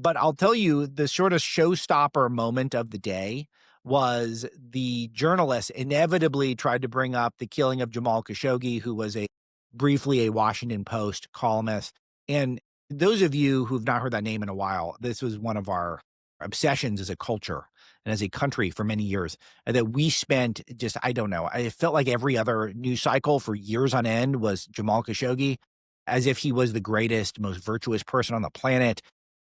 But I'll tell you the sort of showstopper moment of the day was the journalist inevitably tried to bring up the killing of Jamal Khashoggi, who was briefly a Washington Post columnist. And those of you who've not heard that name in a while, this was one of our obsessions as a culture and as a country for many years, that we spent just, I don't know, I felt like every other news cycle for years on end was Jamal Khashoggi, as if he was the greatest, most virtuous person on the planet.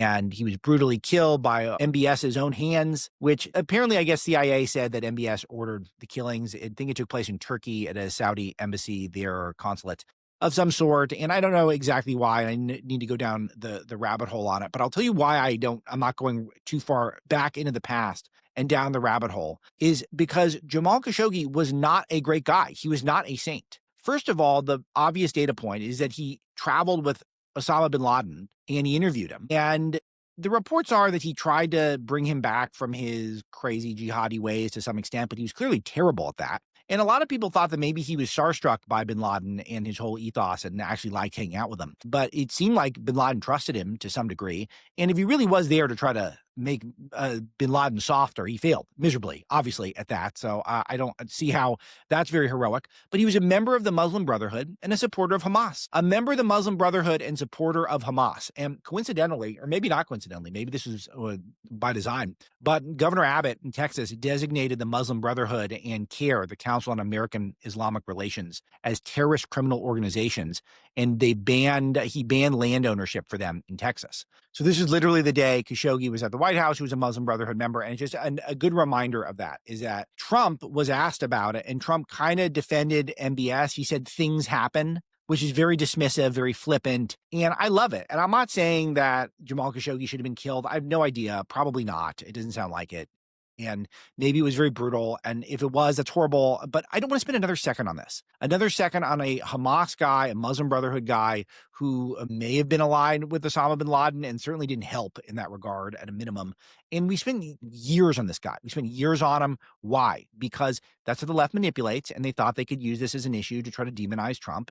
And he was brutally killed by MBS's own hands, which apparently, I guess, CIA said that MBS ordered the killings. I think it took place in Turkey at a Saudi embassy there, or consulate of some sort. And I don't know exactly why. I need to go down the rabbit hole on it. But I'll tell you why I'm not going too far back into the past and down the rabbit hole, is because Jamal Khashoggi was not a great guy. He was not a saint. First of all, the obvious data point is that he traveled with Osama bin Laden and he interviewed him. And the reports are that he tried to bring him back from his crazy jihadi ways to some extent, but he was clearly terrible at that. And a lot of people thought that maybe he was starstruck by bin Laden and his whole ethos and actually liked hanging out with him. But it seemed like bin Laden trusted him to some degree. And if he really was there to try to make bin Laden softer, he failed miserably, obviously, at that. So I don't see how that's very heroic. But he was a member of the Muslim Brotherhood and a supporter of Hamas. A member of the Muslim Brotherhood and supporter of Hamas. And coincidentally, or maybe not coincidentally, maybe this was by design, but Governor Abbott in Texas designated the Muslim Brotherhood and CARE, the Council on American Islamic Relations, as terrorist criminal organizations. And he banned land ownership for them in Texas. So this is literally the day Khashoggi was at the White House, who was a Muslim Brotherhood member. And it's just a good reminder of that, is that Trump was asked about it and Trump kind of defended MBS. He said things happen, which is very dismissive, very flippant. And I love it. And I'm not saying that Jamal Khashoggi should have been killed. I have no idea. Probably not. It doesn't sound like it. And maybe it was very brutal. And if it was, that's horrible. But I don't want to spend another second on this. Another second on a Hamas guy, a Muslim Brotherhood guy who may have been aligned with Osama bin Laden and certainly didn't help in that regard at a minimum. And we spent years on this guy. We spent years on him. Why? Because that's what the left manipulates. And they thought they could use this as an issue to try to demonize Trump.